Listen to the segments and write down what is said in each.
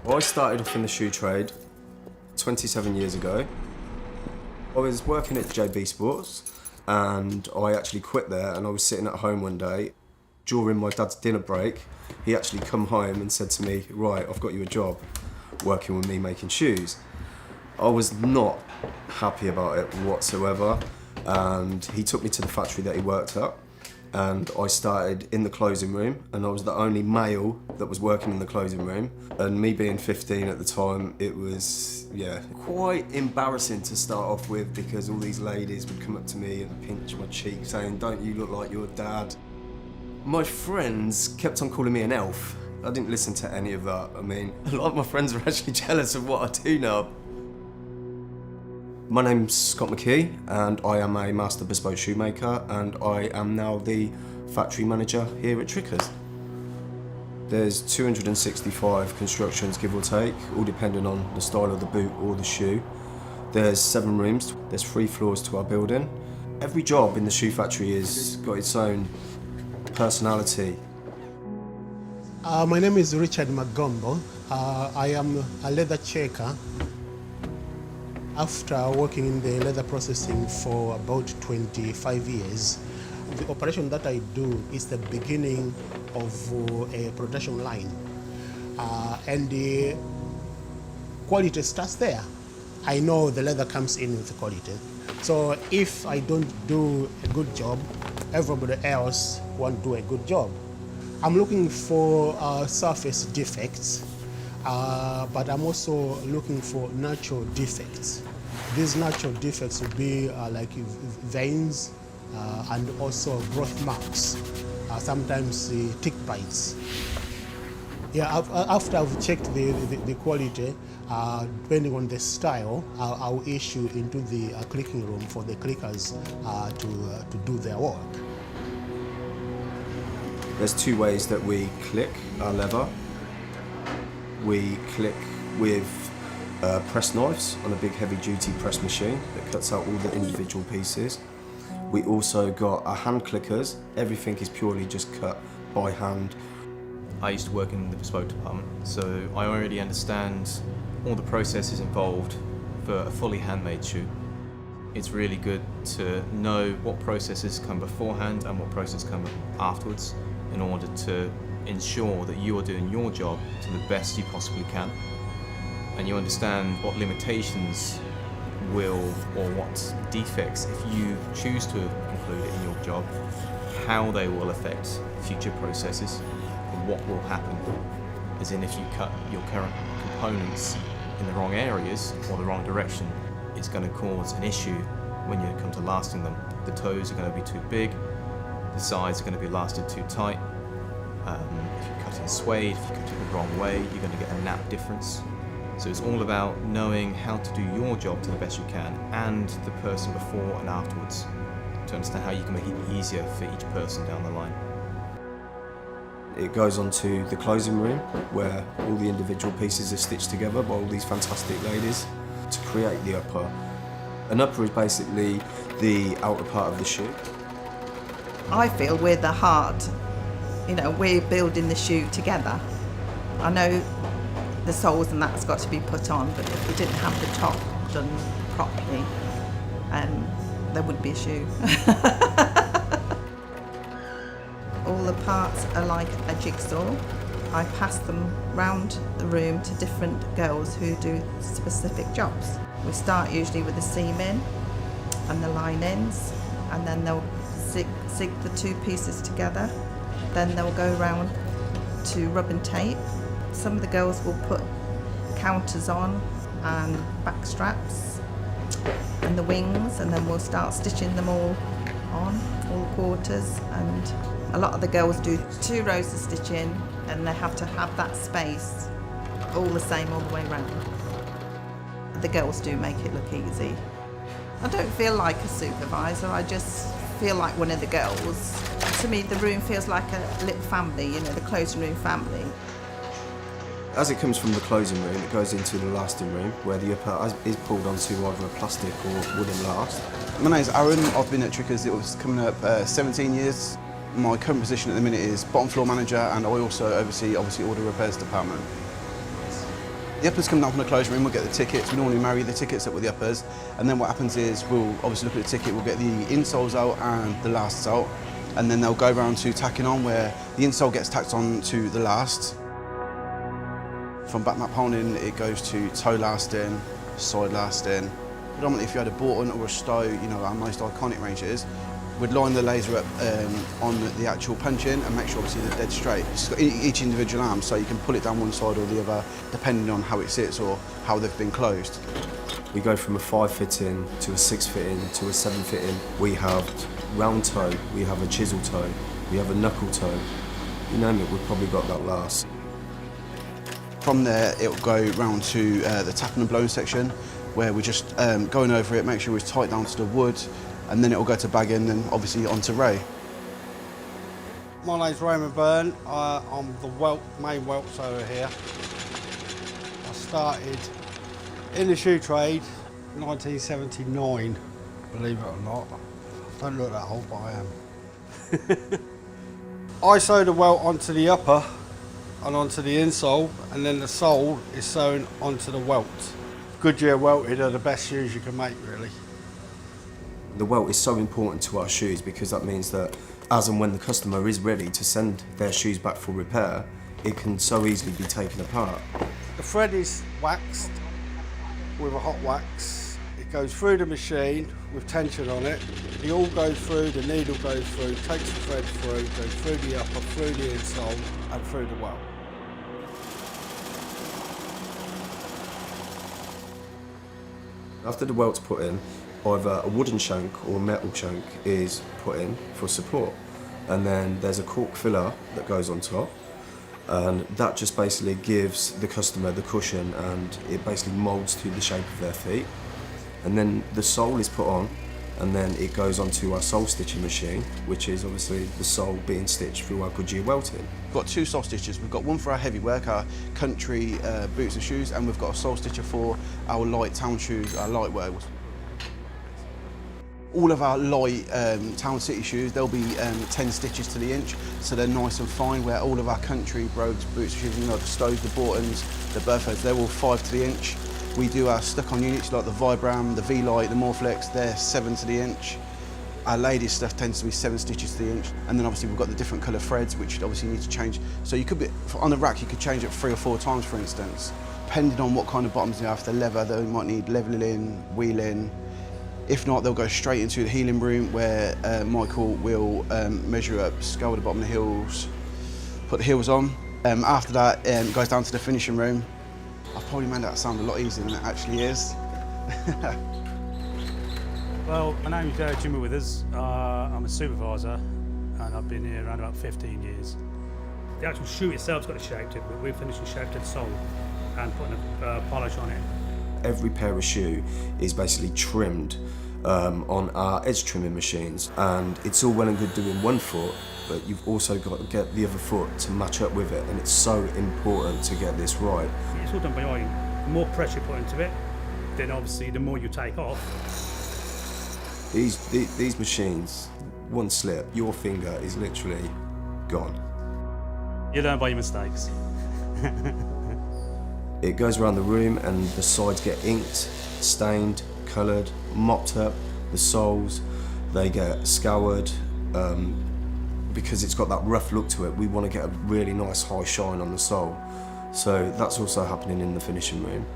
Well, I started off in the shoe trade 27 years ago. I was working at JB Sports and I actually quit there, and I was sitting at home one day during my dad's dinner break. He actually come home and said to me, right, I've got you a job working with me making shoes. I was not happy about it whatsoever, and he took me to the factory that he worked at, and I started in the closing room, and I was the only male that was working in the closing room. And me being 15 at the time, it was, quite embarrassing to start off with, because all these ladies would come up to me and pinch my cheek saying, don't you look like your dad? My friends kept on calling me an elf. I didn't listen to any of that. I mean, a lot of my friends are actually jealous of what I do now. My name's Scott McKee, and I am a master bespoke shoemaker, and I am now the factory manager here at Trickers. There's 265 constructions, give or take, all depending on the style of the boot or the shoe. There's 7 rooms, there's 3 floors to our building. Every job in the shoe factory has got its own personality. My name is Richard Magombo. I am a leather checker. After working in the leather processing for about 25 years, the operation that I do is the beginning of a production line. And the quality starts there. I know the leather comes in with the quality. So if I don't do a good job, everybody else won't do a good job. I'm looking for surface defects, but I'm also looking for natural defects. These natural defects will be like veins and also growth marks, sometimes tick bites. Yeah, after I've checked the quality, depending on the style, I'll issue into the clicking room for the clickers to do their work. There's 2 ways that we click our leather. We click with press knives on a big heavy duty press machine that cuts out all the individual pieces. We also got our hand clickers. Everything is purely just cut by hand. I used to work in the bespoke department, so I already understand all the processes involved for a fully handmade shoe. It's really good to know what processes come beforehand and what processes come afterwards, in order to ensure that you are doing your job to the best you possibly can, and you understand what limitations will, or what defects, if you choose to include it in your job, how they will affect future processes and what will happen. As in, if you cut your current components in the wrong areas or the wrong direction, it's going to cause an issue when you come to lasting them. The toes are going to be too big, the sides are going to be lasted too tight. If you cut in suede, if you cut it the wrong way, you're going to get a nap difference. So it's all about knowing how to do your job to the best you can, and the person before and afterwards, to understand how you can make it easier for each person down the line. It goes on to the closing room, where all the individual pieces are stitched together by all these fantastic ladies to create the upper. An upper is basically the outer part of the shoe. I feel we're the heart. You know, we're building the shoe together. I know the soles and that's got to be put on, but if we didn't have the top done properly, there wouldn't be a shoe. All the parts are like a jigsaw. I pass them round the room to different girls who do specific jobs. We start usually with the seaming and the linings, and then they'll zig the 2 pieces together. Then they'll go round to rub and tape. Some of the girls will put counters on and back straps and the wings, and then we'll start stitching them all on, all quarters. And a lot of the girls do 2 rows of stitching, and they have to have that space all the same all the way round. The girls do make it look easy. I don't feel like a supervisor, I just feel like one of the girls. To me, the room feels like a little family, you know, the closing room family. As it comes from the closing room, it goes into the lasting room, where the upper is pulled onto either a plastic or wooden last. My name's Aaron. I've been at Trickers, it was coming up 17 years. My current position at the minute is bottom floor manager, and I also oversee, obviously, all the repairs department. The uppers come down from the closure room, we'll get the tickets, we normally marry the tickets up with the uppers, and then what happens is we'll obviously look at the ticket, we'll get the insoles out and the lasts out, and then they'll go around to tacking on, where the insole gets tacked on to the last. From back map holding, it goes to toe lasting, side lasting. Predominantly if you had a Borton or a Stowe, you know, our most iconic range it is, we'd line the laser up on the actual punch-in and make sure obviously they're dead straight. It's got each individual arm, so you can pull it down one side or the other, depending on how it sits or how they've been closed. We go from a 5 fit in to a 6 fit in to a 7 fit in. We have round toe, we have a chisel toe, we have a knuckle toe. You name it, we've probably got that last. From there, it'll go round to the tapping and blowing section, where we're just going over it, make sure it's tight down to the wood, and then it'll go to bagging and obviously onto Ray. My name's Raymond Byrne. I'm the main welt sewer here. I started in the shoe trade 1979, believe it or not. Don't look that old, but I am. I sew the welt onto the upper and onto the insole, and then the sole is sewn onto the welt. Goodyear welted are the best shoes you can make, really. The welt is so important to our shoes because that means that as and when the customer is ready to send their shoes back for repair, it can so easily be taken apart. The thread is waxed with a hot wax. It goes through the machine with tension on it. The awl goes through, the needle goes through, takes the thread through, goes through the upper, through the insole and through the welt. After the welt's put in, either a wooden shank or a metal shank is put in for support, and then there's a cork filler that goes on top, and that just basically gives the customer the cushion and it basically moulds to the shape of their feet. And then the sole is put on, and then it goes onto our sole stitching machine, which is obviously the sole being stitched through our Goodyear welting. We've got 2 sole stitchers. We've got one for our heavy work, our country boots and shoes, and we've got a sole stitcher for our light town shoes, our light wear. All of our light town city shoes, they'll be 10 stitches to the inch, so they're nice and fine, where all of our country brogues, boots, shoes, you know, the Stows, the Bortons, the Burfords, they're all 5 to the inch. We do our stuck-on units like the Vibram, the V-Light, the Morflex, they're 7 to the inch. Our ladies' stuff tends to be 7 stitches to the inch, and then obviously we've got the different colour threads, which obviously you need to change. So you could be, on the rack, you could change it 3 or 4 times, for instance. Depending on what kind of bottoms you have, if they're leather, they might need levelling, wheeling. If not, they'll go straight into the heeling room, where Michael will measure up, scale the bottom of the heels, put the heels on. After that, it goes down to the finishing room. I've probably made that sound a lot easier than it actually is. Well, my name's Jimmy Withers. I'm a supervisor, and I've been here around about 15 years. The actual shoe itself's got a shape to it, but we're finishing shape to the sole and putting a polish on it. Every pair of shoe is basically trimmed on our edge trimming machines, and it's all well and good doing one foot, but you've also got to get the other foot to match up with it, and it's so important to get this right. It's all done by eye. The more pressure you put into it, then obviously the more you take off. These machines, one slip, your finger is literally gone. You learn by your mistakes. It goes around the room and the sides get inked, stained, coloured, mopped up. The soles, they get scoured. Because it's got that rough look to it, we want to get a really nice high shine on the sole. So that's also happening in the finishing room.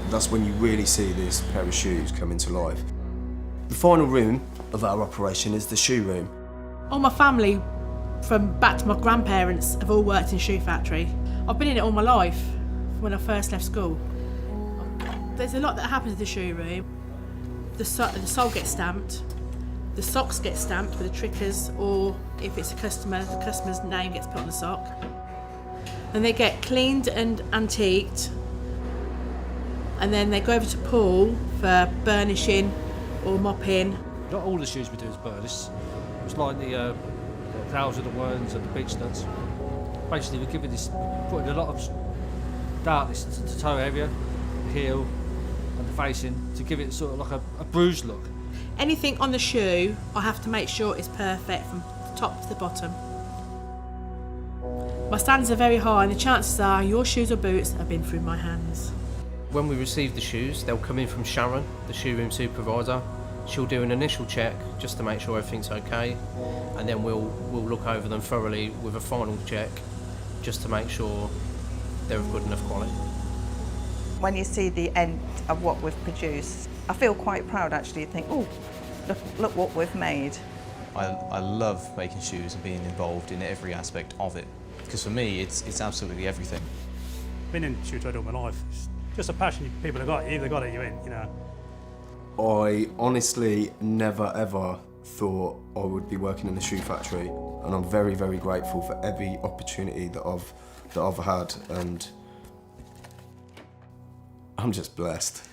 That's when you really see this pair of shoes come into life. The final room of our operation is the shoe room. All my family, from back to my grandparents, have all worked in shoe factory. I've been in it all my life, when I first left school. There's a lot that happens in the shoe room. The sole gets stamped, the socks get stamped with the triggers, or if it's a customer, the customer's name gets put on the sock. And they get cleaned and antiqued, and then they go over to Paul for burnishing or mopping. Not all the shoes we do is burnish. It's like the trouser, the ones and the beach nuts. Basically we're putting a lot of darkness to the toe area, the heel and the facing, to give it sort of like a bruised look. Anything on the shoe, I have to make sure it's perfect from the top to the bottom. My standards are very high and the chances are your shoes or boots have been through my hands. When we receive the shoes, they'll come in from Sharon, the showroom supervisor. She'll do an initial check just to make sure everything's okay, and then we'll look over them thoroughly with a final check just to make sure they're of good enough quality. When you see the end of what we've produced, I feel quite proud actually. You think, oh, look what we've made. I love making shoes and being involved in every aspect of it, because for me it's absolutely everything. Been in shoe trade all my life. It's just a passion people have got. You either got it, you're in, you know. I honestly never ever thought I would be working in a shoe factory, and I'm very, very grateful for every opportunity that I've had, and I'm just blessed.